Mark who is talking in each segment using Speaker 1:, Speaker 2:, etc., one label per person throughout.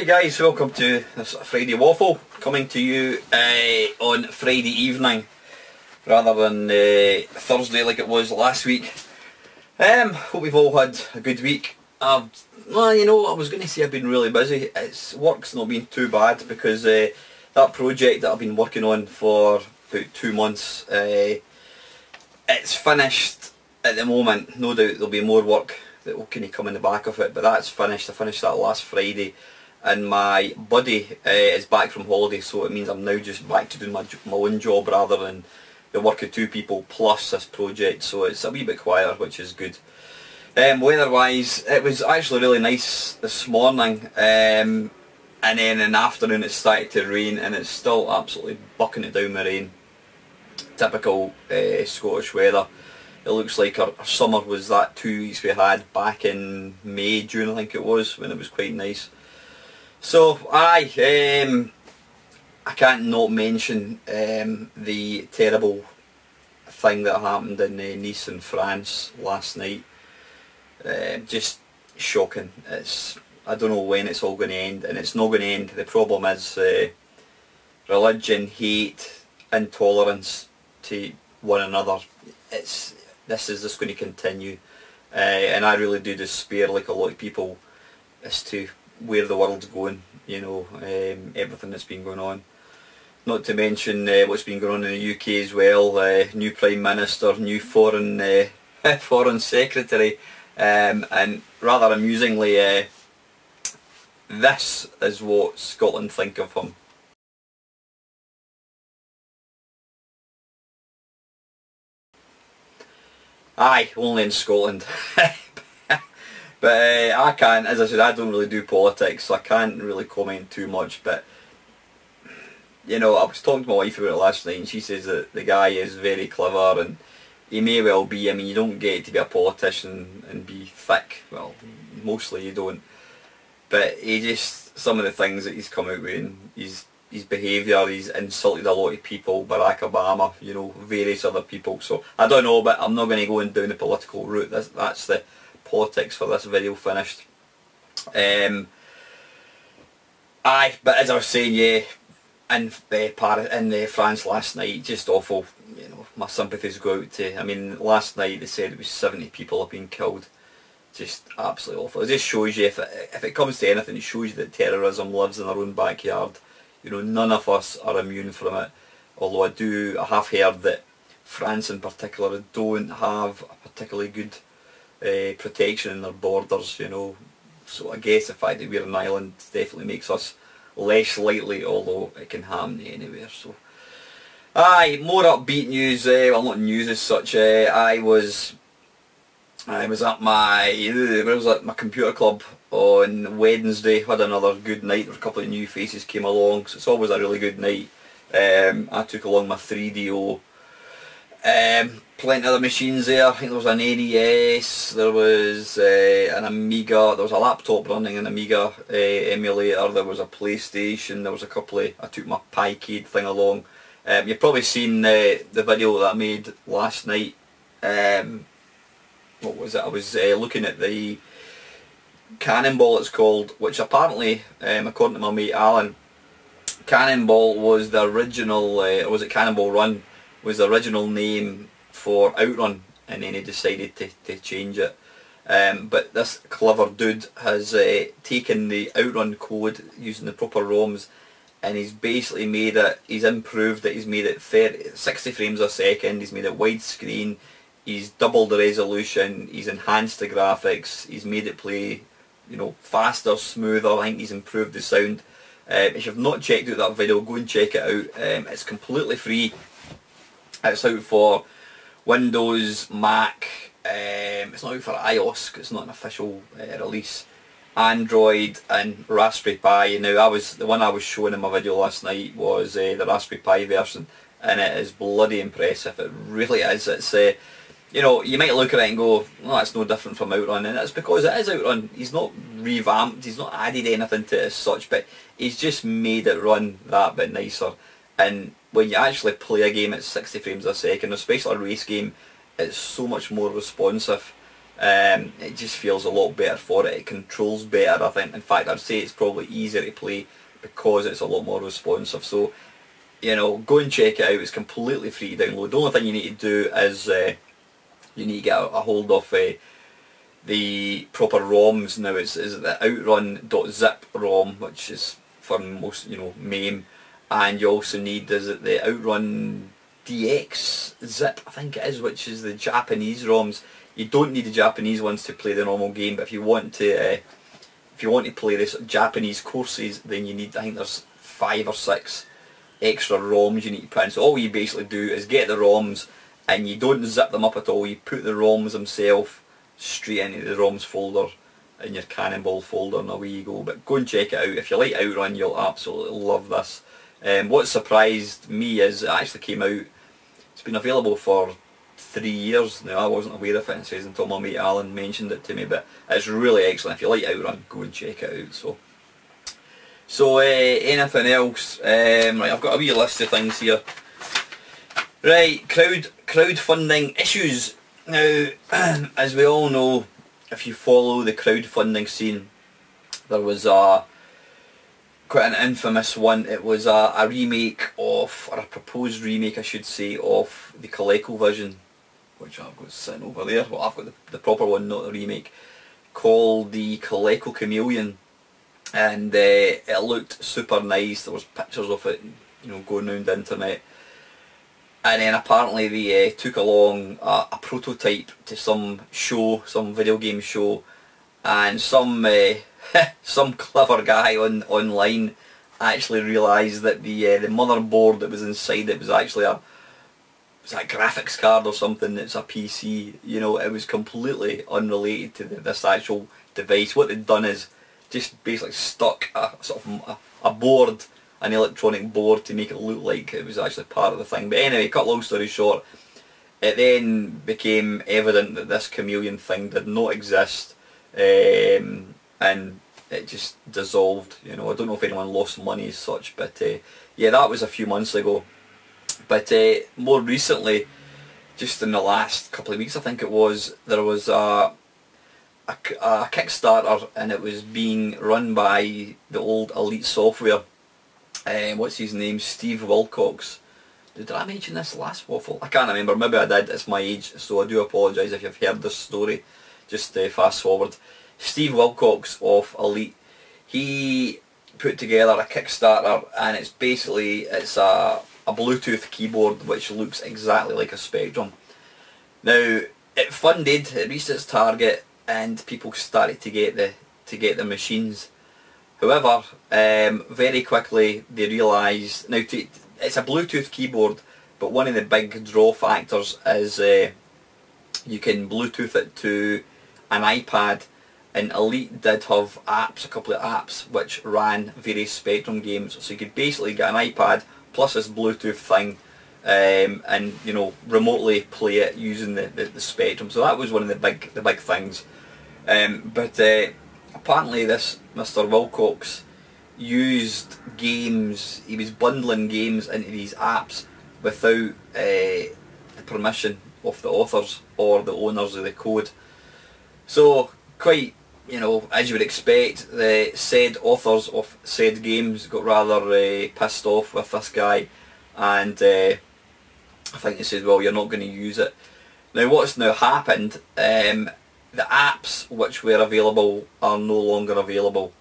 Speaker 1: Hi guys, welcome to this Friday Waffle, coming to you on Friday evening rather than Thursday like it was last week. Hope we've all had a good week. Well, you know, I was going to say I've been really busy. Work's not been too bad because that project that I've been working on for about 2 months, it's finished at the moment. No doubt there'll be more work that will kind of come in the back of it, but that's finished. I finished that last Friday. And my buddy is back from holiday, so it means I'm now just back to doing my own job rather than the work of 2 people plus this project, so it's a wee bit quieter, which is good. Weather-wise, it was actually really nice this morning, and then in the afternoon it started to rain, and it's still absolutely bucking it down with rain. Typical Scottish weather. It looks like our summer was that 2 weeks we had back in May, June I think it was, when it was quite nice. So, I can't not mention the terrible thing that happened in Nice in France last night. Just shocking. I don't know when it's all going to end, and it's not going to end. The problem is religion, hate, intolerance to one another. This is just going to continue, and I really do despair, like a lot of people, as to where the world's going, you know, everything that's been going on. Not to mention what's been going on in the UK as well, new Prime Minister, new Foreign Secretary, and rather amusingly, this is what Scotland think of him. Aye, only in Scotland. But I can't, as I said, I don't really do politics, so I can't really comment too much, but you know, I was talking to my wife about it last night and she says that the guy is very clever, and he may well be. I mean, you don't get to be a politician and be thick, well, mostly you don't, but he just, some of the things that he's come out with, and his behaviour, he's insulted a lot of people, Barack Obama, you know, various other people, so I don't know, but I'm not going to go down the political route. That's the politics for this video finished. Aye, but as I was saying, yeah, in France last night, just awful. You know, my sympathies go out to. I mean, last night they said it was 70 people have been killed. Just absolutely awful. It just shows you, if it comes to anything, it shows you that terrorism lives in our own backyard. You know, none of us are immune from it. Although I have heard that France in particular don't have a particularly good protection in their borders, you know, so I guess the fact that we're an island definitely makes us less likely, although it can happen anywhere. So, aye, more upbeat news. Well, not news as such. I was at my computer club on Wednesday. Had another good night. A couple of new faces came along, so it's always a really good night. I took along my 3DO. Plenty of other machines there. I think there was an NES, there was an Amiga, there was a laptop running an Amiga emulator, there was a PlayStation, there was a couple of, I took my Piecade thing along. You've probably seen the video that I made last night. What was it? I was looking at the Cannonball, it's called, which apparently, according to my mate Alan, Cannonball was the original, or was it Cannonball Run, was the original name for Outrun, and then he decided to change it. But this clever dude has taken the Outrun code using the proper ROMs, and he's basically made it, he's improved it, he's made it 60 frames a second, he's made it widescreen, he's doubled the resolution, he's enhanced the graphics, he's made it play, you know, faster, smoother. I think he's improved the sound. If you've not checked out that video, go and check it out. It's completely free. It's out for Windows, Mac, it's not out for iOS, it's not an official release, Android and Raspberry Pi. Now the one I was showing in my video last night was the Raspberry Pi version, and it is bloody impressive, it really is. It's you know, you might look at it and go, well, that's no different from Outrun, and it's because it is Outrun. He's not revamped, he's not added anything to it as such, but he's just made it run that bit nicer. And when you actually play a game at 60 frames a second, especially a race game, it's so much more responsive, It just feels a lot better for it. It controls better, I think. In fact, I'd say it's probably easier to play because it's a lot more responsive. So, you know, go and check it out. It's completely free to download. The only thing you need to do is you need to get a hold of the proper ROMs. Now it's the outrun.zip ROM, which is for most, you know, Mame, and you also need the outrun DX zip, I think it is, which is the Japanese ROMs. You don't need the Japanese ones to play the normal game, but if you want to play this Japanese courses, then you need, I think there's 5 or 6 extra ROMs you need to put in. So all you basically do is get the ROMs, and you don't zip them up at all. You put the ROMs themselves straight into the ROMs folder in your Cannonball folder, and away you go. But go and check it out. If you like Outrun, you'll absolutely love this. What surprised me is it actually came out. It's been available for 3 years now. I wasn't aware of it, it says, until my mate Alan mentioned it to me. But it's really excellent. If you like Outrun, go and check it out. So anything else? Right, I've got a wee list of things here. Right, crowdfunding issues. Now, as we all know, if you follow the crowdfunding scene, there was quite an infamous one. It was a remake of, or a proposed remake I should say, of the ColecoVision, which I've got sitting over there. Well, I've got the proper one, not the remake, called the Coleco Chameleon, and it looked super nice. There was pictures of it, you know, going around the internet. And then apparently they took along a prototype to some show, some video game show, and some some clever guy online actually realised that the motherboard that was inside it was actually a graphics card or something. It's a PC. You know, it was completely unrelated to this actual device. What they'd done is just basically stuck a board, an electronic board, to make it look like it was actually part of the thing. But anyway, cut long story short, it then became evident that this chameleon thing did not exist, and it just dissolved. You know, I don't know if anyone lost money as such, but yeah, that was a few months ago. But more recently, just in the last couple of weeks I think it was, there was a Kickstarter, and it was being run by the old Elite Software. What's his name? Steve Wilcox. Did I mention this last waffle? I can't remember. Maybe I did. It's my age, so I do apologise if you've heard this story. Just fast forward. Steve Wilcox of Elite, he put together a Kickstarter, and it's basically a Bluetooth keyboard which looks exactly like a Spectrum. Now it funded, it reached its target, and people started to get the machines. However, very quickly they realised, now it's a Bluetooth keyboard, but one of the big draw factors is you can Bluetooth it to an iPad, and Elite did have apps, a couple of apps, which ran various Spectrum games, so you could basically get an iPad plus this Bluetooth thing, and you know, remotely play it using the Spectrum. So that was one of the big things. But apparently this Mr. Wilcox used games, he was bundling games into these apps without the permission of the authors or the owners of the code. So quite, you know, as you would expect, the said authors of said games got rather pissed off with this guy, and I think they said, well, you're not going to use it. Now what's now happened, the apps which were available are no longer available,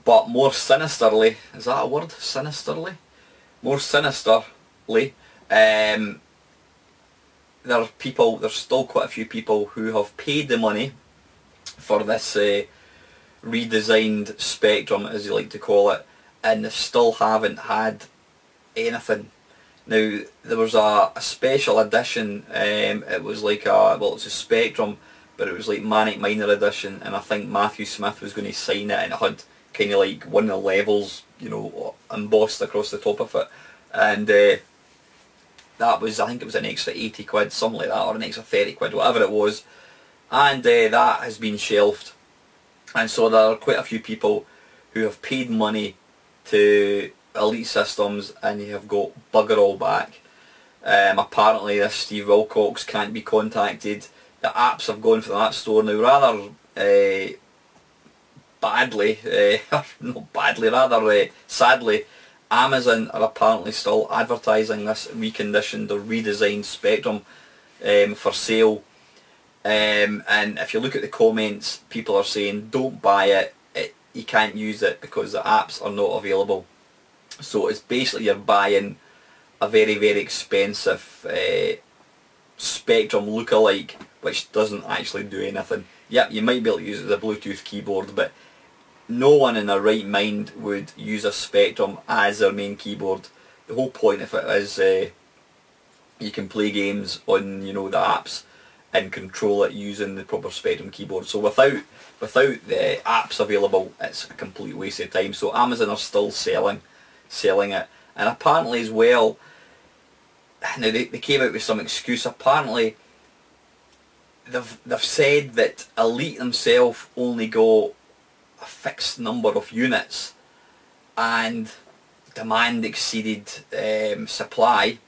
Speaker 1: but more sinisterly, is that a word? Sinisterly? More sinisterly, there's still quite a few people who have paid the money for this redesigned Spectrum, as you like to call it, and they still haven't had anything. Now there was a special edition, it was like it's a Spectrum, but it was like Manic Miner edition, and I think Matthew Smith was going to sign it, and it had kind of like one of the levels, you know, embossed across the top of it, and that was, I think it was an extra 80 quid, something like that, or an extra 30 quid, whatever it was, and that has been shelved. And so there are quite a few people who have paid money to Elite Systems and they have got bugger all back. Apparently this Steve Wilcox can't be contacted the apps have gone for the App Store now rather badly, not badly, rather sadly. Amazon are apparently still advertising this reconditioned or redesigned Spectrum for sale. And if you look at the comments, people are saying don't buy it, you can't use it because the apps are not available. So it's basically you're buying a very, very expensive Spectrum lookalike which doesn't actually do anything. Yep, you might be able to use it as a Bluetooth keyboard, but no one in their right mind would use a Spectrum as their main keyboard. The whole point of it is you can play games on, you know, the apps and control it using the proper Spectrum keyboard. So without the apps available, it's a complete waste of time. So Amazon are still selling it, and apparently as well, now they came out with some excuse. Apparently they've said that Elite themselves only got a fixed number of units and demand exceeded supply.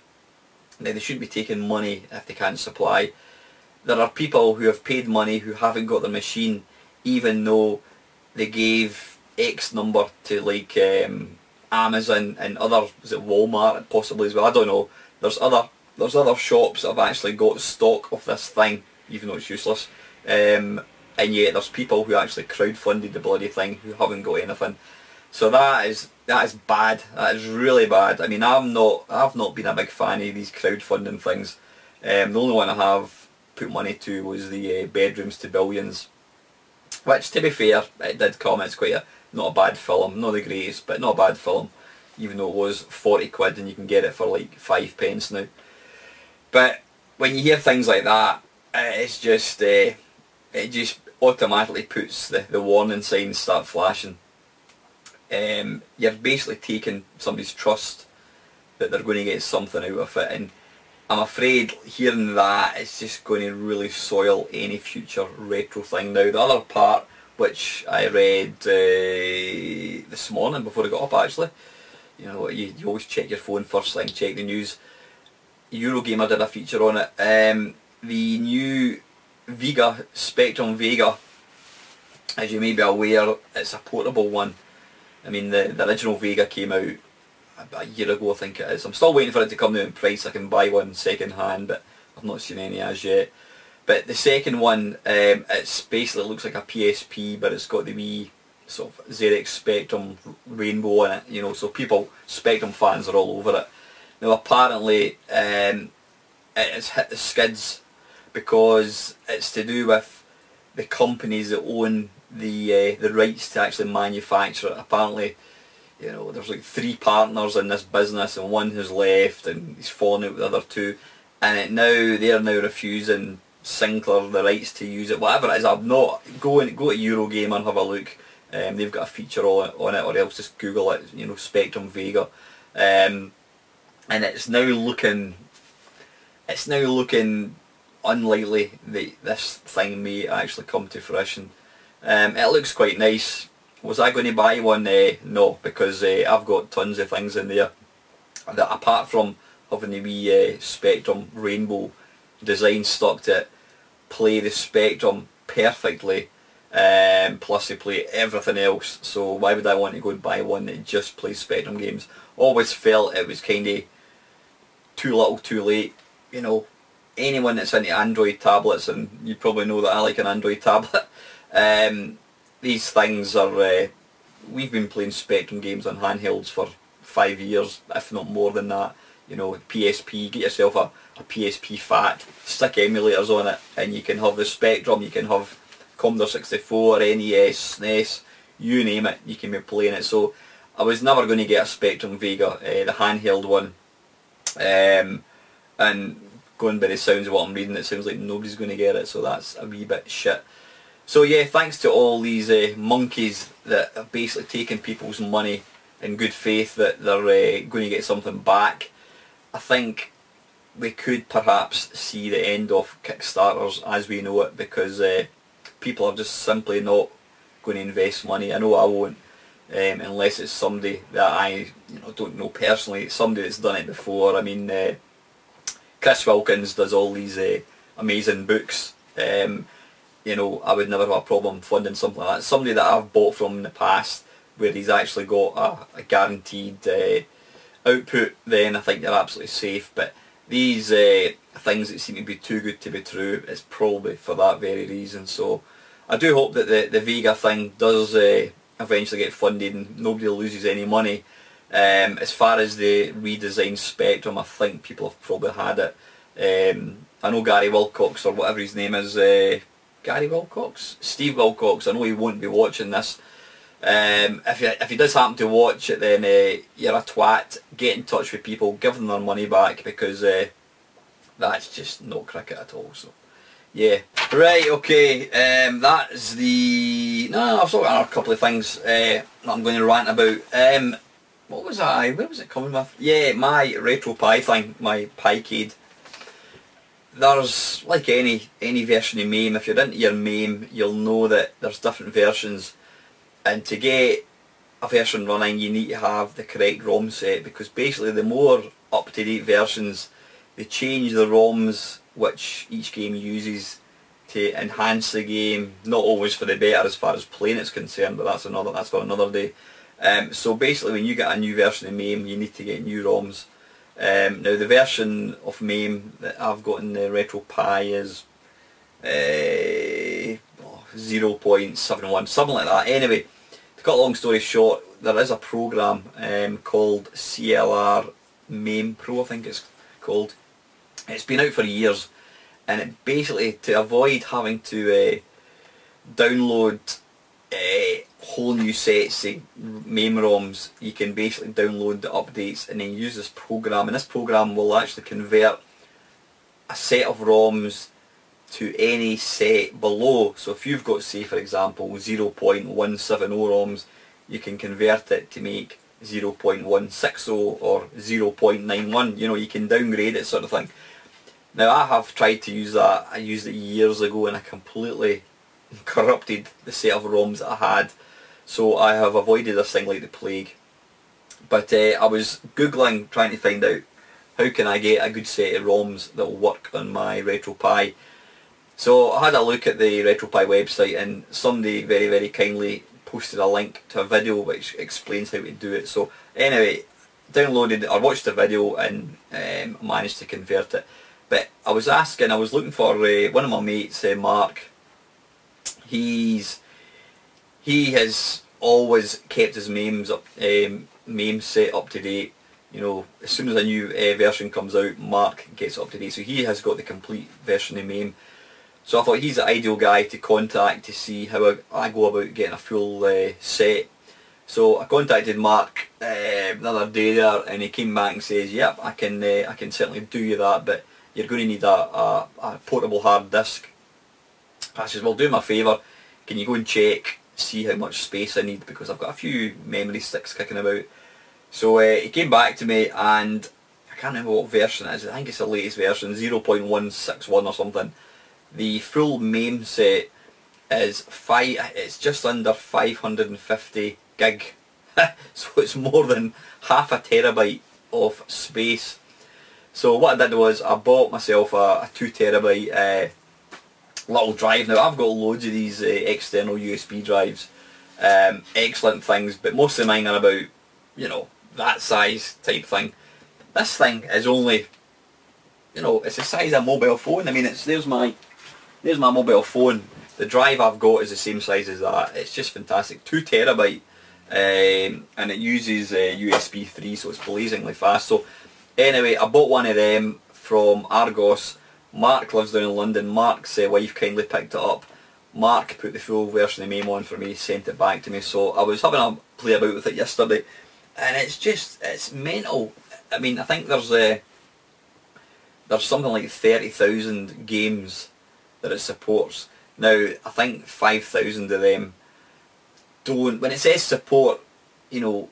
Speaker 1: Now they shouldn't be taking money if they can't supply. There are people who have paid money who haven't got their machine even though they gave X number to like Amazon and other, is it Walmart possibly as well, I don't know. There's other shops that have actually got stock of this thing even though it's useless. And yet there's people who actually crowdfunded the bloody thing who haven't got anything. So that is bad. That is really bad. I mean, I've not been a big fan of these crowdfunding things. The only one I have put money to was the Bedrooms to Billions, which to be fair, it did come. It's quite not a bad film, not the greatest, but not a bad film. Even though it was 40 quid and you can get it for like 5 pence now. But when you hear things like that, it's just it just automatically puts the warning signs start flashing. You're basically taking somebody's trust that they're going to get something out of it, and I'm afraid hearing that is just going to really soil any future retro thing. Now the other part, which I read this morning before I got up actually, you know, you always check your phone first thing, check the news. Eurogamer did a feature on it. The new Vega, Spectrum Vega, as you may be aware, it's a portable one. I mean, the original Vega came out about a year ago, I think it is. I'm still waiting for it to come out in price. I can buy one second hand, but I've not seen any as yet. But the second one, it's basically looks like a PSP, but it's got the wee sort of ZX Spectrum rainbow in it, you know, so people, Spectrum fans are all over it. Now apparently it's hit the skids because it's to do with the companies that own the rights to actually manufacture it. Apparently, you know, there's like 3 partners in this business and one has left and he's fallen out with the other 2, and they're now refusing Sinclair the rights to use it. Whatever it is, I'm not go to Eurogamer and have a look. They've got a feature on it, or else just Google it, you know, Spectrum Vega, and it's now looking unlikely that this thing may actually come to fruition. It looks quite nice. Was I going to buy one? No, because I've got tons of things in there that, apart from having the wee Spectrum rainbow design stuck to it, play the Spectrum perfectly, plus they play everything else. So why would I want to go and buy one that just plays Spectrum games? Always felt it was kind of too little too late. You know, anyone that's into Android tablets, and you probably know that I like an Android tablet, these things are, we've been playing Spectrum games on handhelds for 5 years, if not more than that. You know, PSP, get yourself a PSP Fat, stick emulators on it, and you can have the Spectrum, you can have Commodore 64, NES, SNES, you name it, you can be playing it. So I was never going to get a Spectrum Vega, the handheld one, and going by the sounds of what I'm reading, it sounds like nobody's going to get it, so that's a wee bit shit. So yeah, thanks to all these monkeys that have basically taken people's money in good faith that they're going to get something back. I think we could perhaps see the end of Kickstarters as we know it, because people are just simply not going to invest money. I know I won't, unless it's somebody that I don't know personally, somebody that's done it before. I mean, Chris Wilkins does all these amazing books you know, I would never have a problem funding something like that. Somebody that I've bought from in the past, where he's actually got a guaranteed output, then I think you're absolutely safe. But these things that seem to be too good to be true, it's probably for that very reason. So I do hope that the Vega thing does eventually get funded and nobody loses any money. As far as the redesigned Spectrum, I think people have probably had it. I know Gary Wilcox, or whatever his name is, Gary Wilcox? Steve Wilcox, I know he won't be watching this. If he does happen to watch it, then you're a twat. Get in touch with people, give them their money back, because that's just not cricket at all. So yeah, right, okay, that is the... No, I've still got a couple of things that I'm going to rant about. What was where was it coming with? Yeah, my retro pie thing, my piecade. There's, like any version of Mame, if you're into your Mame, you'll know that there's different versions, and to get a version running you need to have the correct ROM set, because basically the more up-to-date versions, they change the ROMs which each game uses to enhance the game, not always for the better as far as playing it's concerned, but that's for another day. So basically when you get a new version of Mame, you need to get new ROMs. Now the version of Mame that I've got in the Retro Pi is 0.71, something like that. Anyway, to cut a long story short, there is a program called CLR Mame Pro, I think it's called. It's been out for years, and it basically, to avoid having to download whole new sets of Mame ROMs, you can basically download the updates and then use this program, and this program will actually convert a set of ROMs to any set below. So if you've got, say for example, 0.170 ROMs, you can convert it to make 0.160 or 0.91, you know, you can downgrade it, sort of thing. Now I have tried to use that. I used it years ago and I completely corrupted the set of ROMs that I had, so I have avoided this thing like the plague. But I was googling, trying to find out how can I get a good set of ROMs that will work on my Retro Pi. So I had a look at the Retro Pi website, and somebody very, very kindly posted a link to a video which explains how to do it. So anyway, downloaded, I watched the video and managed to convert it. But I was looking for one of my mates, Mark. He has always kept his Mame set up to date. You know, as soon as a new version comes out, Mark gets up to date. So he has got the complete version of Mame. So I thought he's the ideal guy to contact to see how I go about getting a full set. So I contacted Mark the other day there, and he came back and says, "Yep, I can certainly do you that, but you're going to need a portable hard disk." I says, "Well, do me a favour, can you go and check, see how much space I need, because I've got a few memory sticks kicking about." So he came back to me, and I can't remember what version it is. I think it's the latest version, 0.161 or something. The full Mame set is it's just under 550 gig. So it's more than half a terabyte of space. So what I did was I bought myself a 2 terabyte little drive. Now I've got loads of these external USB drives, excellent things, but most of mine are about, you know, that size type thing. This thing is only, you know, it's the size of a mobile phone. I mean, there's my mobile phone. The drive I've got is the same size as that. It's just fantastic. 2 terabyte, and it uses USB 3, so it's blazingly fast. So anyway, I bought one of them from Argos. Mark lives down in London. Mark's wife kindly picked it up. Mark put the full version of Mame on for me, sent it back to me. So I was having a play about with it yesterday, and it's mental. I mean, I think there's something like 30,000 games that it supports. Now, I think 5,000 of them don't, when it says support, you know,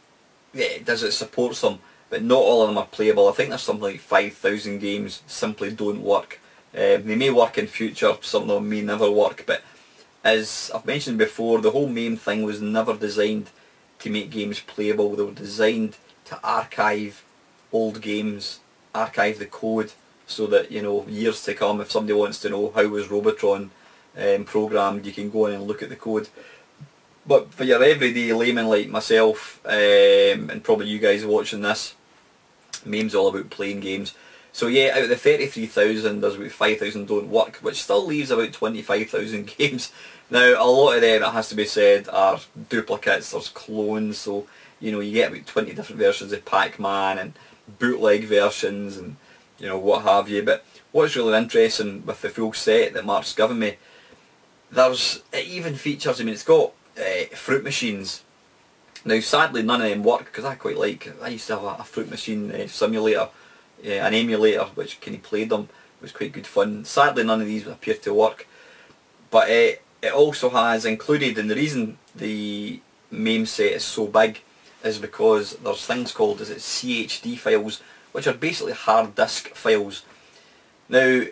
Speaker 1: yeah, does it support some, but not all of them are playable. I think there's something like 5,000 games simply don't work. They may work in future, some of them may never work, but as I've mentioned before, the whole Mame thing was never designed to make games playable. They were designed to archive old games, archive the code, so that, you know, years to come, if somebody wants to know how was Robotron programmed, you can go in and look at the code. But for your everyday layman like myself, and probably you guys watching this, Mame's all about playing games. So yeah, out of the 33,000, there's about 5,000 don't work, which still leaves about 25,000 games. Now, a lot of them, it has to be said, are duplicates, there's clones, so, you know, you get about 20 different versions of Pac-Man and bootleg versions and, you know, what have you. But what's really interesting with the full set that Mark's given me, it even features, I mean, it's got fruit machines. Now, sadly, none of them work, because I used to have a fruit machine simulator, an emulator, which kind of played them. It was quite good fun. Sadly, none of these appear to work. But it also has included, and the reason the Mame set is so big is because there's things called, CHD files, which are basically hard disk files. Now,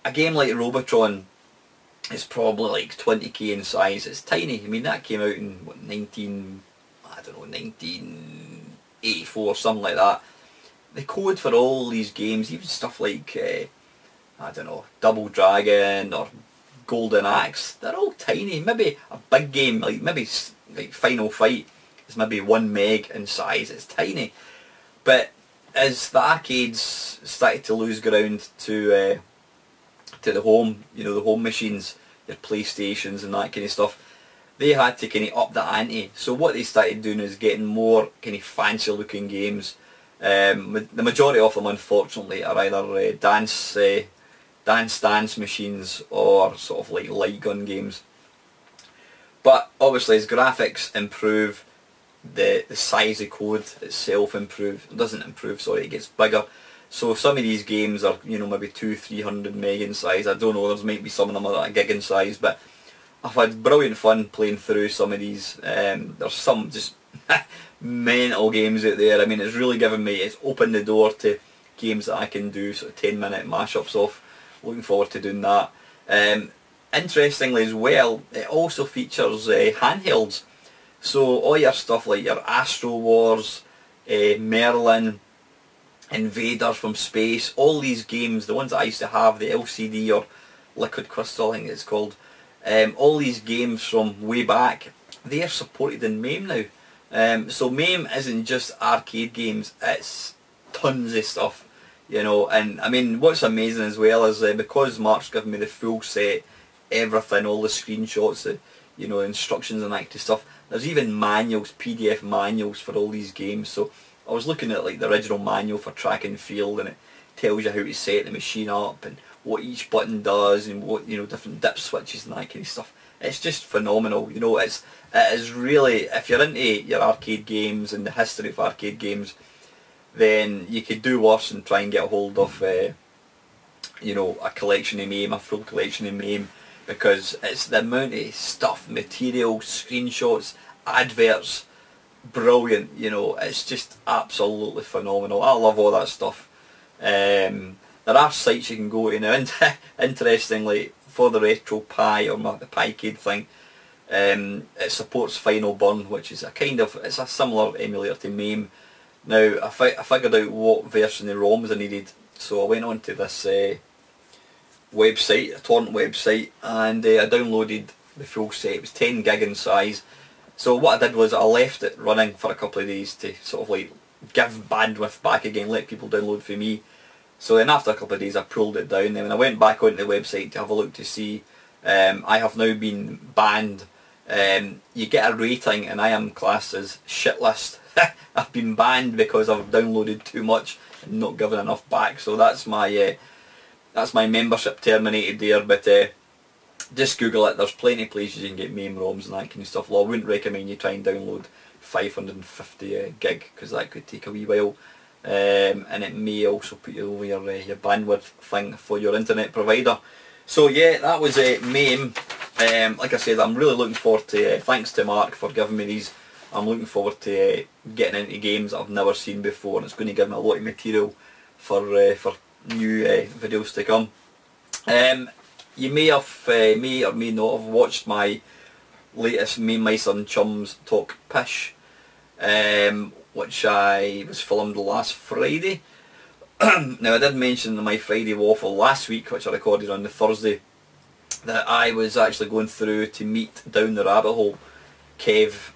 Speaker 1: a game like Robotron is probably like 20k in size. It's tiny. I mean, that came out in what, 1984 or something like that. The code for all these games, even stuff like I don't know, Double Dragon or Golden Axe, they're all tiny. Maybe a big game like like Final Fight is maybe 1 meg in size. It's tiny. But as the arcades started to lose ground to the home, you know, the home machines, your PlayStations and that kind of stuff, they had to kind of up the ante. So what they started doing is getting more kind of fancy looking games. The majority of them, unfortunately, are either dance machines or sort of like light gun games. But obviously, as graphics improve, the size of code itself doesn't improve, sorry, it gets bigger. So some of these games are, you know, maybe 200-300 meg in size. I don't know, there might be some of them are a gig in size, but I've had brilliant fun playing through some of these. There's some just mental games out there. I mean, it's opened the door to games that I can do sort of 10-minute mashups of. Looking forward to doing that. Interestingly as well, it also features handhelds. So all your stuff like your Astro Wars, Merlin, Invaders from Space, all these games, the ones that I used to have, the LCD or Liquid Crystal I think it's called, all these games from way back, they are supported in Mame now. So Mame isn't just arcade games, it's tons of stuff, you know. And I mean, what's amazing as well is because Mark's given me the full set, everything, all the screenshots, the, you know, instructions and that kind of stuff, there's even manuals, PDF manuals for all these games. So I was looking at like the original manual for Track and Field, and it tells you how to set the machine up and what each button does and what, you know, different dip switches and that kind of stuff. It's just phenomenal, you know. It is really, if you're into your arcade games and the history of arcade games, then you could do worse and try and get a hold of, you know, a collection of Mame, a full collection of Mame, because it's the amount of stuff, material, screenshots, adverts, brilliant, you know. It's just absolutely phenomenal. I love all that stuff. There are sites you can go to now. Interestingly, for the Retro Pi or the Piecade thing, it supports Final Burn, which is it's a similar emulator to Mame. Now I figured out what version of ROMs I needed, so I went onto this website, a torrent website, and I downloaded the full set. It was 10 gig in size. So what I did was I left it running for a couple of days to sort of like give bandwidth back again, let people download for me. So then after a couple of days I pulled it down. Then when I went back onto the website to have a look to see, I have now been banned. You get a rating and I am classed as shitlist. I've been banned because I've downloaded too much and not given enough back. So that's my membership terminated there. But just Google it. There's plenty of places you can get Mame ROMs and that kind of stuff. Well, I wouldn't recommend you try and download 550 gig because that could take a wee while. And it may also put you over your bandwidth thing for your internet provider. So yeah, that was Mame. Like I said, I'm really looking forward to, thanks to Mark for giving me these, I'm looking forward to getting into games that I've never seen before, and it's going to give me a lot of material for new videos to come. You may or may not have watched my latest Mamemeister and Chums talk Pish, which was filmed last Friday. Now I did mention in my Friday Waffle last week, which I recorded on the Thursday, that I was actually going through to meet down the rabbit hole Kev.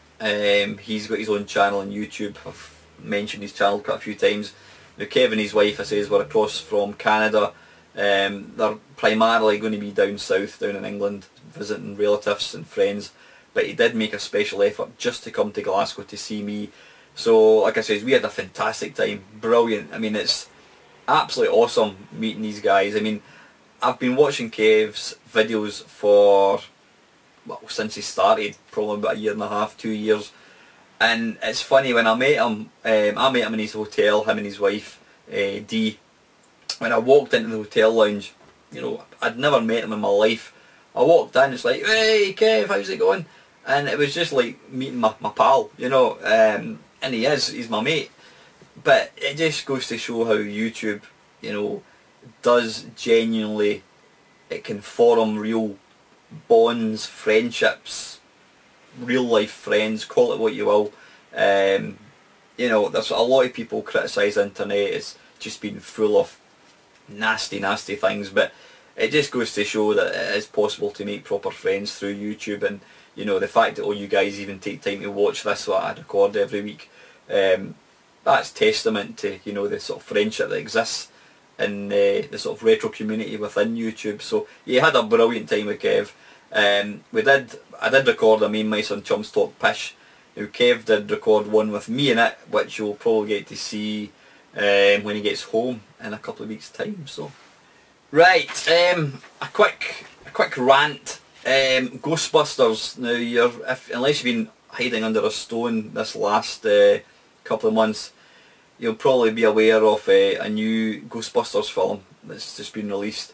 Speaker 1: He's got his own channel on YouTube. I've mentioned his channel quite a few times. Now Kev and his wife, I says, were across from Canada. They're primarily going to be down south, down in England, visiting relatives and friends, but he did make a special effort just to come to Glasgow to see me. So like I said, we had a fantastic time, brilliant. I mean, it's absolutely awesome meeting these guys. I mean, I've been watching Kev's videos for, well, since he started, probably about a year and a half, 2 years. And it's funny, when I met him in his hotel, him and his wife, Dee. When I walked into the hotel lounge, you know, I'd never met him in my life. I walked in, it's like, hey Kev, how's it going? And it was just like meeting my pal, you know, and he's my mate. But it just goes to show how YouTube, you know, does genuinely, it can form real bonds, friendships, real life friends, call it what you will. You know, there's a lot of people criticise the internet as just being full of nasty things, but it just goes to show that it is possible to make proper friends through YouTube. And you know, the fact that all you guys even take time to watch this, what I record every week, that's testament to, you know, the sort of friendship that exists in the sort of retro community within YouTube. So yeah, had a brilliant time with Kev. I did record a Mamemeister and Chums Talk Pish. Now Kev did record one with me in it, which you'll probably get to see when he gets home in a couple of weeks' time. So right, a quick rant. Ghostbusters. Now, unless you've been hiding under a stone this last couple of months, you'll probably be aware of a new Ghostbusters film that's just been released.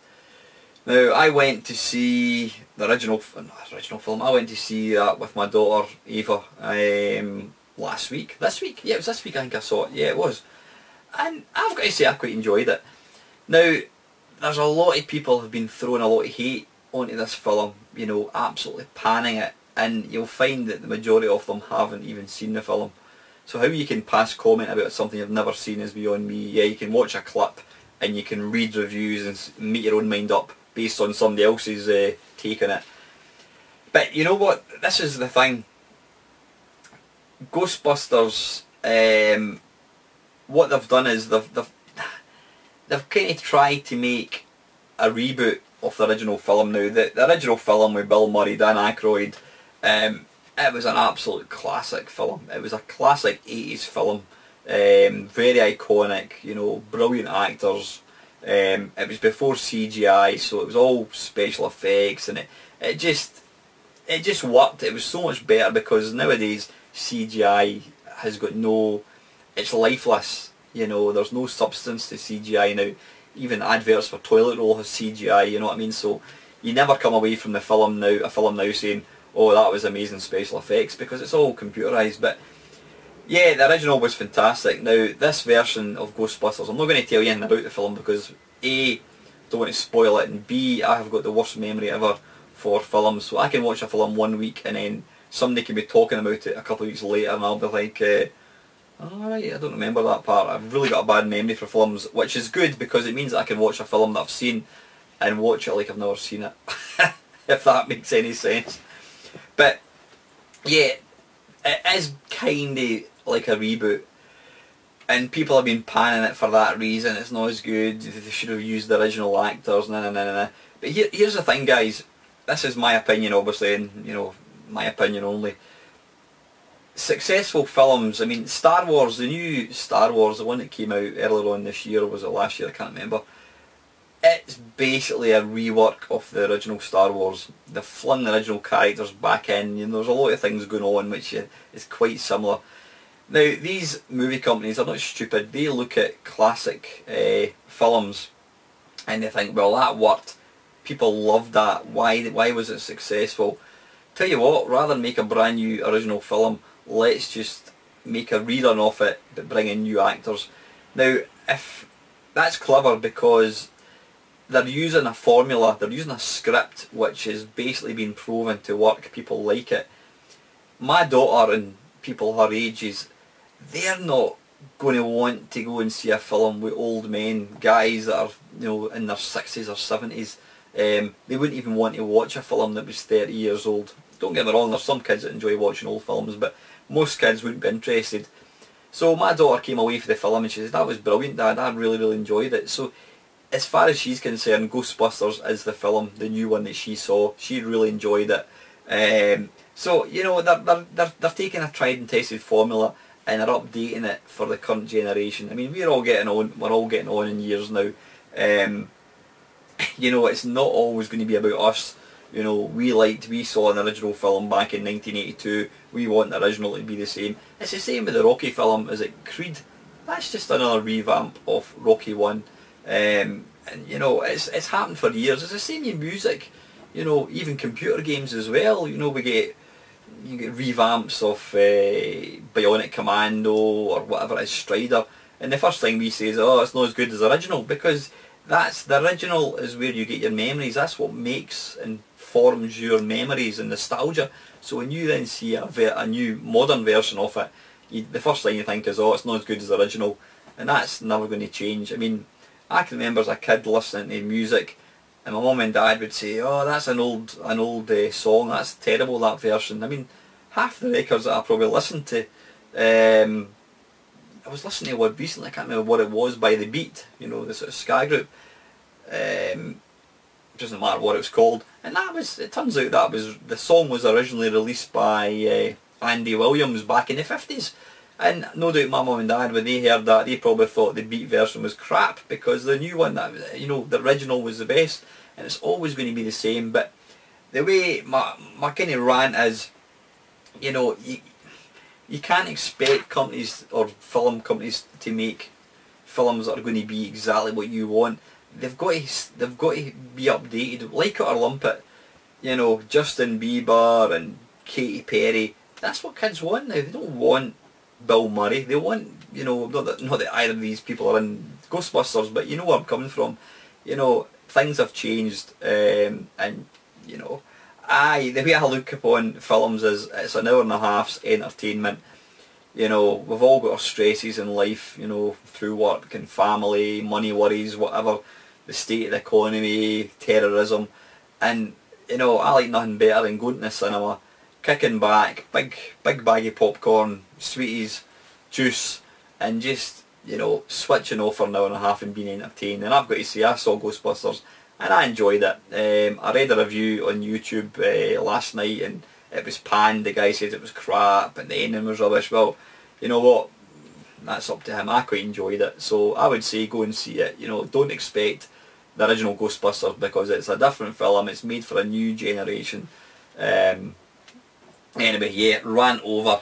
Speaker 1: Now, I went to see the original film. I went to see that with my daughter Ava last week. This week? Yeah, it was this week I think I saw it. Yeah, it was. And I've got to say I quite enjoyed it. Now, there's a lot of people who've been throwing a lot of hate onto this film, you know, absolutely panning it, and you'll find that the majority of them haven't even seen the film. So how you can pass comment about something you've never seen is beyond me. Yeah, you can watch a clip and you can read reviews and make your own mind up based on somebody else's take on it. But you know what? This is the thing. Ghostbusters, what they've done is they've kind of tried to make a reboot of the original film. Now, the original film with Bill Murray, Dan Aykroyd, it was an absolute classic film. It was a classic 80s film, very iconic, you know, brilliant actors. It was before CGI, so it was all special effects, and it just worked. It was so much better because nowadays CGI has got it's lifeless, you know, there's no substance to CGI now. Even adverts for toilet roll has CGI, you know what I mean? So you never come away from a film now saying, oh, that was amazing special effects, because it's all computerised. But yeah, the original was fantastic. Now, this version of Ghostbusters, I'm not going to tell you anything about the film because A, don't want to spoil it, and B, I have got the worst memory ever for films. So I can watch a film 1 week and then somebody can be talking about it a couple of weeks later and I'll be like, alright, I don't remember that part. I've really got a bad memory for films, which is good because it means that I can watch a film that I've seen and watch it like I've never seen it, if that makes any sense. But yeah, it is kind of like a reboot, and people have been panning it for that reason. It's not as good, they should have used the original actors, nah. But here's the thing, guys, this is my opinion obviously, and you know, my opinion only. Successful films, I mean, Star Wars, the new Star Wars, the one that came out earlier on this year, or was it last year, I can't remember. It's basically a rework of the original Star Wars. They've flung the original characters back in, you know, there's a lot of things going on which is quite similar. Now, these movie companies are not stupid. They look at classic films and they think, well, that worked, people loved that, why was it successful? Tell you what, rather than make a brand new original film, let's just make a rerun of it but bring in new actors. Now, if that's clever because they're using a formula, they're using a script which has basically been proven to work, people like it. My daughter and people her ages, they're not going to want to go and see a film with old men, guys that are, you know, in their 60s or 70s. They wouldn't even want to watch a film that was 30 years old. Don't get me wrong, there's some kids that enjoy watching old films, but most kids wouldn't be interested. So my daughter came away for the film and she said, "That was brilliant, Dad, I really, really enjoyed it." So as far as she's concerned, Ghostbusters is the film, the new one that she saw. She really enjoyed it. So, you know, they're taking a tried and tested formula and they're updating it for the current generation. I mean, we're all getting on in years now. You know, it's not always going to be about us. You know, we saw an original film back in 1982. We want the original to be the same. It's the same with the Rocky film. Is it Creed? That's just another revamp of Rocky 1. And you know, it's happened for years. It's the same in music. You know, even computer games as well. You know, you get revamps of Bionic Commando or whatever it is, Strider. And the first thing we say is, "Oh, it's not as good as the original," because the original is where you get your memories. That's what makes and forms your memories and nostalgia. So when you then see a new modern version of it, the first thing you think is, "Oh, it's not as good as the original," and that's never going to change. I mean, I can remember as a kid listening to music, and my mum and dad would say, "Oh, that's an old song. That's terrible, that version." I mean, half the records that I probably listened to, I was listening to one recently. I can't remember what it was, by The Beat. You know, the sort of ska group. Doesn't matter what it was called, and it turns out the song was originally released by Andy Williams back in the 50s, and no doubt my mum and dad, when they heard that, they probably thought the Beat version was crap, because the new one, you know, the original was the best, and it's always going to be the same. But the way my kind of rant is, you know, you can't expect companies or film companies to make films that are going to be exactly what you want. They've got to be updated, like it or lump it. You know, Justin Bieber and Katy Perry. That's what kids want now. They don't want Bill Murray. They want, you know, not that either of these people are in Ghostbusters, but you know where I'm coming from. You know, things have changed, and you know, the way I look upon films is it's an hour and a half's entertainment. You know, we've all got our stresses in life, you know, through work and family, money worries, whatever, the state of the economy, terrorism, and you know, I like nothing better than going to the cinema, kicking back, big bag of popcorn, sweeties, juice, and just, you know, switching off for an hour and a half and being entertained. And I've got to say, I saw Ghostbusters and I enjoyed it. I read a review on YouTube last night and it was panned. The guy said it was crap and the ending was rubbish. Well, you know what, that's up to him. I quite enjoyed it, so I would say go and see it. You know, don't expect the original Ghostbusters, because it's a different film. It's made for a new generation. Anyway, yeah, rant over.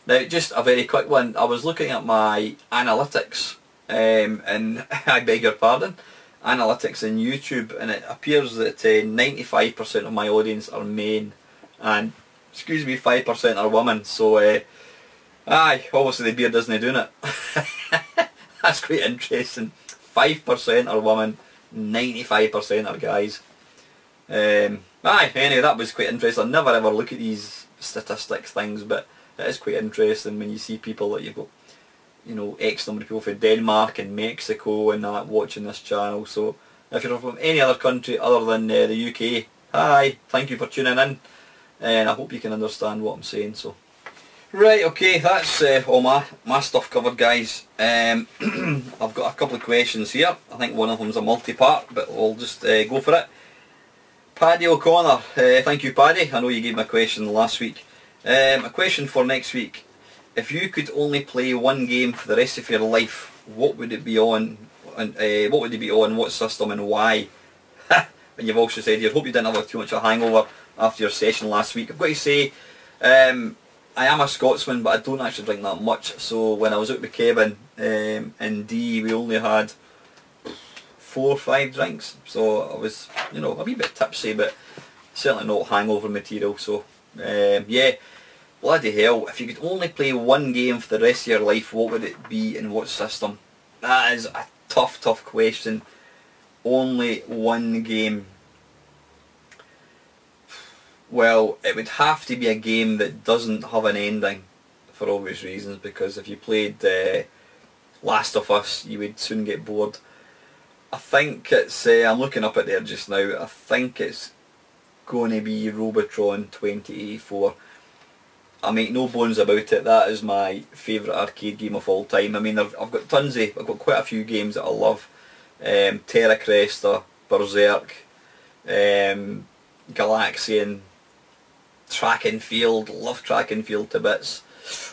Speaker 1: Now, just a very quick one. I was looking at my analytics, and I beg your pardon, analytics in YouTube, and it appears that 95% of my audience are men, and, excuse me, 5% are women. So, aye, obviously the beard isn't doing it. That's quite interesting. 5% are women, 95% are guys. Aye, anyway, that was quite interesting. I never ever look at these statistics things, but it is quite interesting when you see people that you've got, you know, X number of people from Denmark and Mexico and that watching this channel. So if you're from any other country other than the UK, hi, thank you for tuning in, and I hope you can understand what I'm saying. So right, okay, that's all my stuff covered, guys. I've got a couple of questions here. I think one of them's a multi-part, but we'll just go for it. Paddy O'Connor, thank you, Paddy. I know you gave me a question last week. A question for next week. If you could only play one game for the rest of your life, what would it be on? And what would it be on? What system and why? And you've also said you hope you didn't have too much of a hangover after your session last week. I've got to say, I am a Scotsman, but I don't actually drink that much. So when I was out with Kevin in D, we only had 4 or 5 drinks. So I was, you know, a wee bit tipsy, but certainly not hangover material. So yeah, bloody hell, if you could only play one game for the rest of your life, what would it be and what system? That is a tough question. Only one game. Well, it would have to be a game that doesn't have an ending, for obvious reasons, because if you played Last of Us, you would soon get bored. I think it's, I'm looking up at there just now, I think it's going to be Robotron 2084. I make no bones about it, that is my favourite arcade game of all time. I mean, I've got quite a few games that I love. Terra Cresta, Berserk, Galaxian, Track and Field, love Track and Field to bits.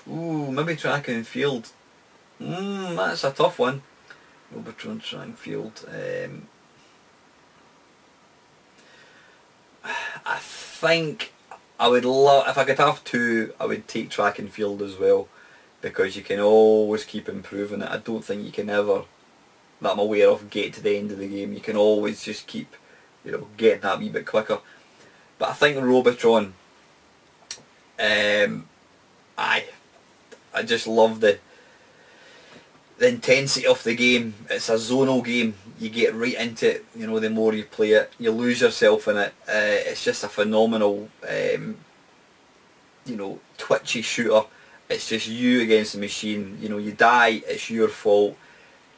Speaker 1: Ooh, maybe Track and Field. That's a tough one. Robotron, Track and Field. I think I would love, if I could have two, I would take Track and Field as well, because you can always keep improving it. I don't think you can ever, that I'm aware of, get to the end of the game. You can always just keep, you know, getting that wee bit quicker. But I think Robotron, I just love the intensity of the game. It's a zonal game. You get right into it, you know, the more you play it. You lose yourself in it. It's just a phenomenal, you know, twitchy shooter. It's just you against the machine. You know, you die, it's your fault.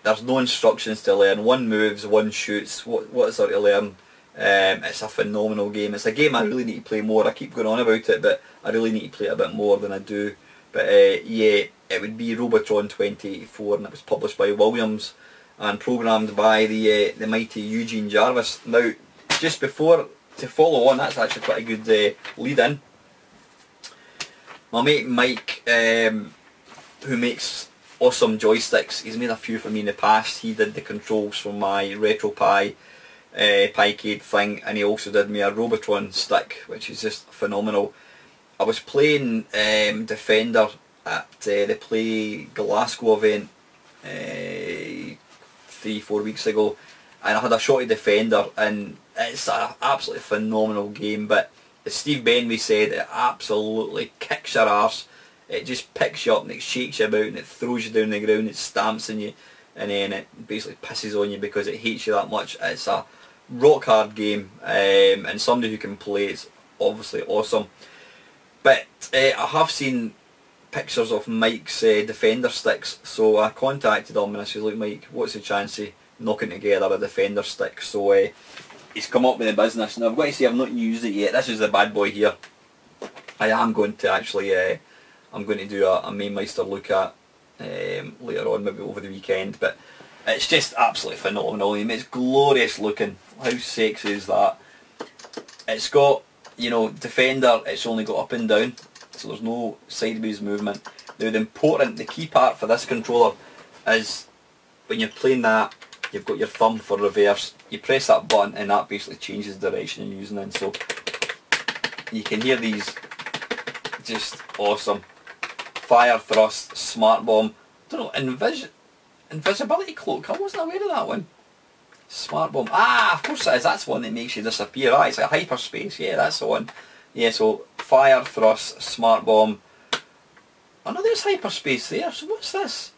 Speaker 1: There's no instructions to learn. One moves, one shoots. What is there to learn? It's a phenomenal game. It's a game I really need to play more. I keep going on about it, but I really need to play it a bit more than I do. But yeah, it would be Robotron 2084, and it was published by Williams and programmed by the mighty Eugene Jarvis. Now, just before, to follow on, that's actually quite a good lead in. My mate Mike, who makes awesome joysticks, he's made a few for me in the past. He did the controls for my RetroPie Piecade thing, and he also did me a Robotron stick, which is just phenomenal. I was playing Defender at the Play Glasgow event 3-4 weeks ago, and I had a shot at Defender, and it's an absolutely phenomenal game. But as Steve Benway said, it absolutely kicks your arse. It just picks you up and it shakes you about and it throws you down the ground, it stamps on you, and then it basically pisses on you because it hates you that much. It's a rock hard game, and somebody who can play it's obviously awesome. But I have seen pictures of Mike's Defender sticks, so I contacted him and I said, look Mike, what's the chance of knocking together a Defender stick? So he's come up with the business. Now I've got to say I've not used it yet. This is the bad boy here. I am going to actually, I'm going to do a Mamemeister look at later on, maybe over the weekend. But it's just absolutely phenomenal. I mean, it's glorious looking. How sexy is that? It's got, you know, Defender, it's only got up and down, so there's no sideways movement. Now the key part for this controller is when you're playing that, you've got your thumb for reverse. You press that button and that basically changes the direction you're using in. So you can hear these, just awesome. Fire, thrust, smart bomb. I don't know, invisibility cloak, I wasn't aware of that one. Smart bomb. Ah, of course it is. That's the one that makes you disappear. Ah, it's like hyperspace. Yeah, that's the one. Yeah, so fire, thrust, smart bomb. Oh no, there's hyperspace there. So what's this?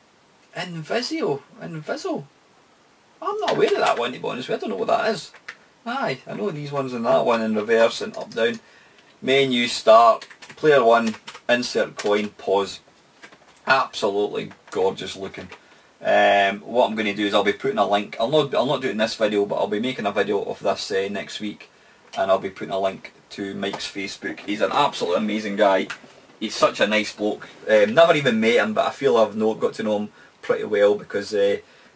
Speaker 1: Invisible. I'm not aware of that one, to be honest. I don't know what that is. Aye, I know these ones and that one in reverse and up down. Menu, start, player one, insert coin, pause. Absolutely gorgeous looking. What I'm going to do is I'll be putting a link. I'll not do it in this video, but I'll be making a video of this next week, and I'll be putting a link to Mike's Facebook. He's an absolutely amazing guy. He's such a nice bloke. Never even met him, but I feel I've got to know him pretty well because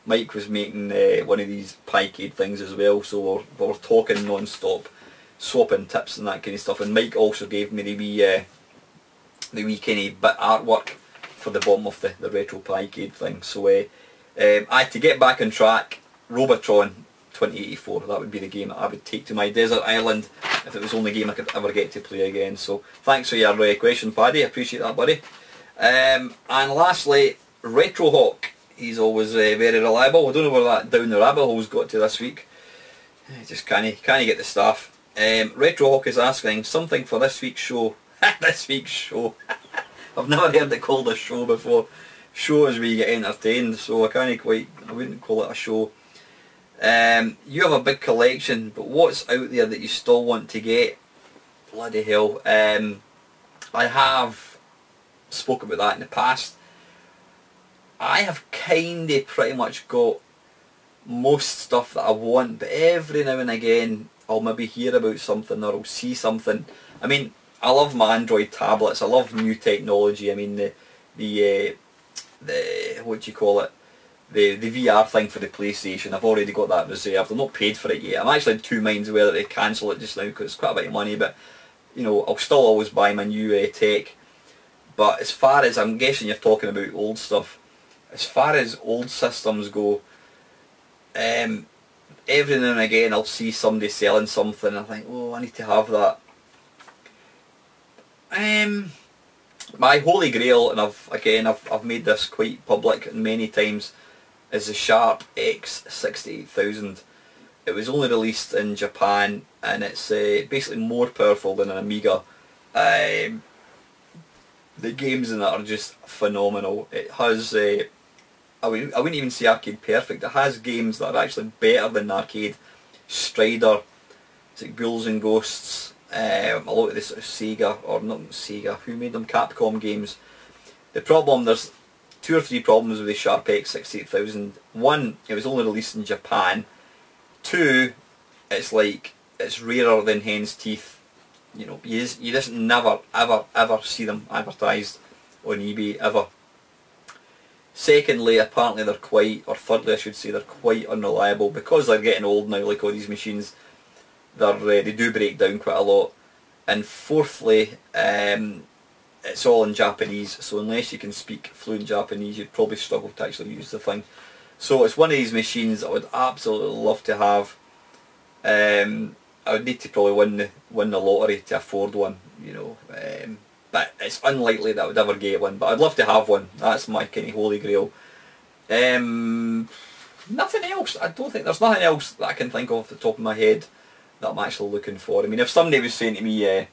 Speaker 1: Mike was making one of these Piecade things as well, so we're talking non-stop, swapping tips and that kind of stuff. And Mike also gave me the wee kind of bit artwork for the bottom of the retro Piecade thing. So to get back on track, Robotron 2084, that would be the game that I would take to my desert island if it was the only game I could ever get to play again. So thanks for your question, Paddy, I appreciate that, buddy. And lastly, Retro Hawk. He's always very reliable. I don't know where that down the rabbit hole's got to this week. Just can't get the staff. Retro Hawk is asking something for this week's show. This week's show. I've never heard it called a show before. Show is where you get entertained, so I wouldn't call it a show. You have a big collection, but what's out there that you still want to get? Bloody hell. I have spoke about that in the past. I have kind of pretty much got most stuff that I want, but every now and again I'll maybe hear about something or I'll see something. I mean, I love my Android tablets, I love new technology. I mean, the what do you call it, the VR thing for the PlayStation, I've already got that reserved. I'm not paid for it yet. I'm actually in two minds whether to cancel it just now because it's quite a bit of money, but you know, I'll still always buy my new tech. But as far as, I'm guessing you're talking about old stuff, as far as old systems go, every now and again I'll see somebody selling something and I think, oh, I need to have that. My holy grail, and I've made this quite public many times, is the Sharp X68000. It was only released in Japan and it's basically more powerful than an Amiga. The games in it are just phenomenal. It has, I wouldn't even say arcade perfect, it has games that are actually better than arcade. Strider, it's like Ghouls and Ghosts, a lot of this sort of Sega, or not Sega, who made them, Capcom games. The problem, there's 2 or 3 problems with the Sharp X68000. One, it was only released in Japan. 2, it's like, it's rarer than hen's teeth. You know, you just never ever see them advertised on eBay ever. Secondly, apparently they're quite, or thirdly I should say, they're quite unreliable because they're getting old now, like all these machines. They do break down quite a lot. And fourthly, it's all in Japanese, so unless you can speak fluent Japanese you'd probably struggle to actually use the thing. So it's one of these machines I would absolutely love to have. I would need to probably win the lottery to afford one, you know. But it's unlikely that I would ever get one, but I'd love to have one. That's my kind of holy grail. Nothing else. I don't think there's nothing else that I can think of off the top of my head that I'm actually looking for. I mean, if somebody was saying to me,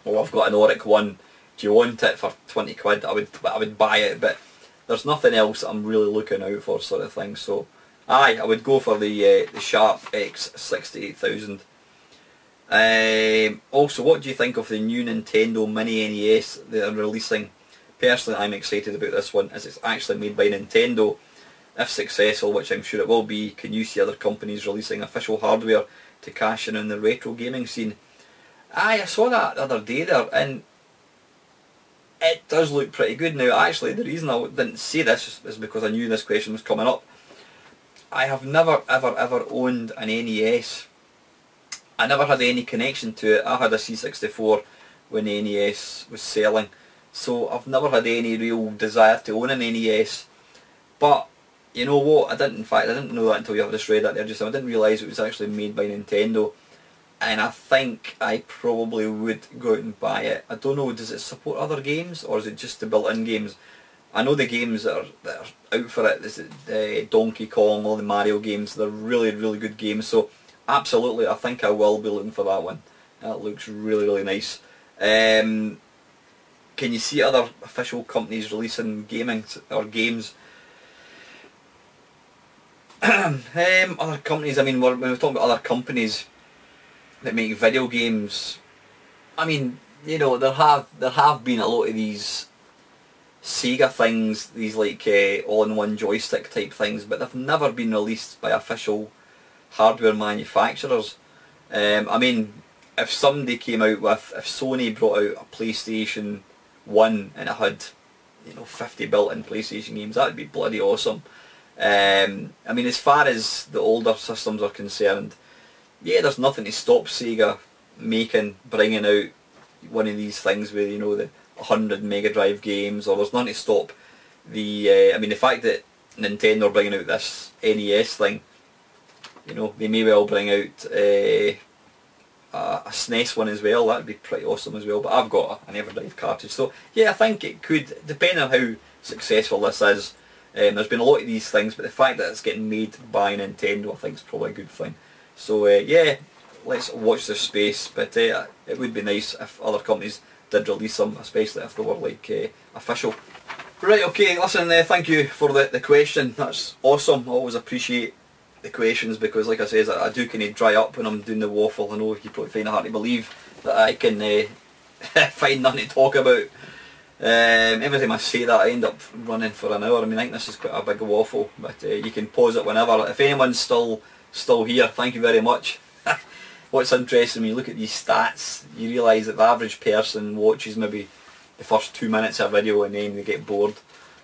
Speaker 1: "Oh, I've got an Auric one. Do you want it for 20 quid?" I would buy it, but there's nothing else that I'm really looking out for, sort of thing. So, aye, I would go for the Sharp X68000. Also, what do you think of the new Nintendo Mini NES they're releasing? Personally, I'm excited about this one as it's actually made by Nintendo. If successful, which I'm sure it will be, can you see other companies releasing official hardware to cash in on the retro gaming scene? Aye, I saw that the other day there, and it does look pretty good. Now, actually, the reason I didn't say this is because I knew this question was coming up. I have never ever owned an NES. I never had any connection to it. I had a C64 when the NES was selling, so I've never had any real desire to own an NES. But you know what? I didn't know that until you have just read that there just now. I didn't realise it was actually made by Nintendo, and I think I probably would go out and buy it. I don't know, does it support other games or is it just the built-in games? I know the games that are out for it, this is Donkey Kong, all the Mario games, they're really good games, so absolutely I think I will be looking for that one. That looks really nice. Can you see other official companies releasing gaming or games? Other companies, I mean, when we're talking about other companies that make video games, I mean, you know, there have been a lot of these Sega things, these like all-in-one joystick type things, but they've never been released by official hardware manufacturers. I mean, if somebody came out with, if Sony brought out a PlayStation 1 and it had, you know, 50 built-in PlayStation games, that would be bloody awesome. I mean, as far as the older systems are concerned, yeah, there's nothing to stop Sega bringing out one of these things with, you know, the 100 Mega Drive games, or there's nothing to stop the, I mean, the fact that Nintendo are bringing out this NES thing, you know, they may well bring out a SNES one as well. That would be pretty awesome as well, but I've got an Everdrive cartridge, so yeah, I think it could, depending on how successful this is. There's been a lot of these things, but the fact that it's getting made by Nintendo I think is probably a good thing. So yeah, let's watch this space, but it would be nice if other companies did release them, especially if they were like official. Right, okay, listen, thank you for the question, that's awesome. I always appreciate the questions because, like I said, I do kind of dry up when I'm doing the waffle. I know you probably find it hard to believe that I can find nothing to talk about. Every time I say that I end up running for an hour. I mean, I think this is quite a big waffle, but you can pause it whenever. If anyone's still here, thank you very much. What's interesting, when you look at these stats, you realise that the average person watches maybe the first 2 minutes of a video and then they get bored.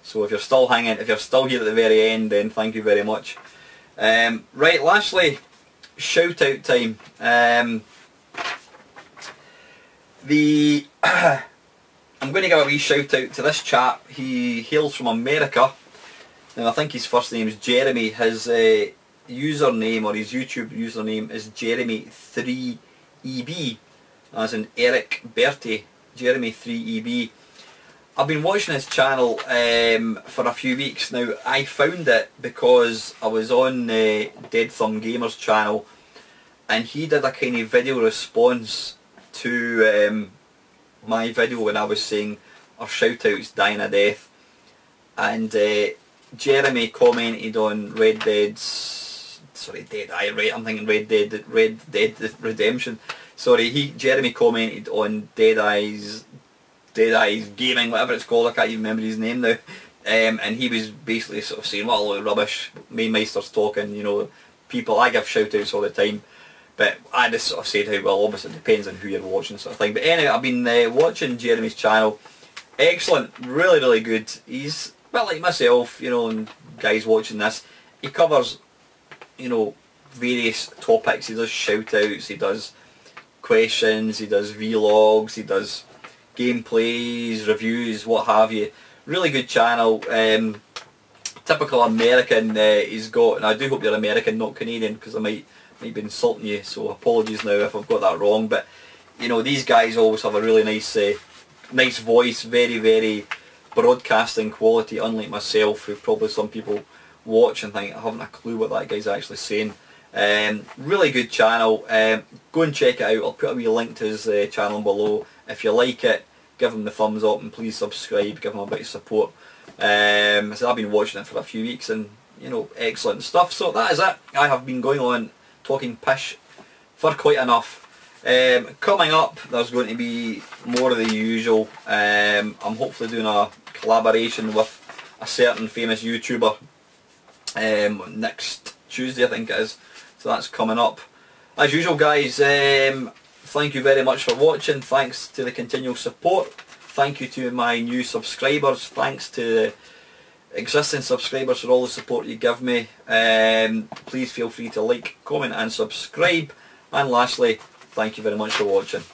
Speaker 1: So if you're still hanging, if you're still here at the very end, then thank you very much. Right, lastly, shout out time. I'm going to give a wee shout out to this chap. He hails from America. Now I think his first name is Jeremy. His username, or his YouTube username, is Jeremy3EB, as in Eric Bertie. Jeremy3EB. I've been watching his channel for a few weeks now. I found it because I was on Dead Thumb Gamer's channel, and he did a kind of video response to my video when I was saying our shout outs dying a death, and Jeremy commented on Red Dead's, sorry, I'm thinking Red Dead Redemption. Sorry, Jeremy commented on Deadeye's Gaming, whatever it's called, I can't even remember his name now. And he was basically sort of saying, what a load of rubbish, Mamemeister's talking, you know, people, I give shout outs all the time. But I just sort of said how, well, obviously it depends on who you're watching, sort of thing. But anyway, I've been watching Jeremy's channel. Excellent, really, really good. He's, well, like myself, you know, and guys watching this, he covers, you know, various topics. He does shout outs, he does questions, he does vlogs, he does gameplays, reviews, what have you. Really good channel. Typical American he's got, and I do hope you're American, not Canadian, because I might be insulting you, so apologies now if I've got that wrong. But you know, these guys always have a really nice nice voice, very, very broadcasting quality, unlike myself, who probably some people watch and think I haven't a clue what that guy's actually saying. Really good channel. Go and check it out. I'll put a wee link to his channel below. If you like it, give him the thumbs up and please subscribe, give him a bit of support. So I've been watching it for a few weeks, and you know, excellent stuff. So that is it. I have been going on talking pish for quite enough. Coming up, there's going to be more of the usual. I'm hopefully doing a collaboration with a certain famous YouTuber next Tuesday, I think it is. So that's coming up. As usual, guys, thank you very much for watching. Thanks to the continual support. Thank you to my new subscribers. Thanks to the existing subscribers for all the support you give me. Please feel free to like, comment and subscribe. And lastly, thank you very much for watching.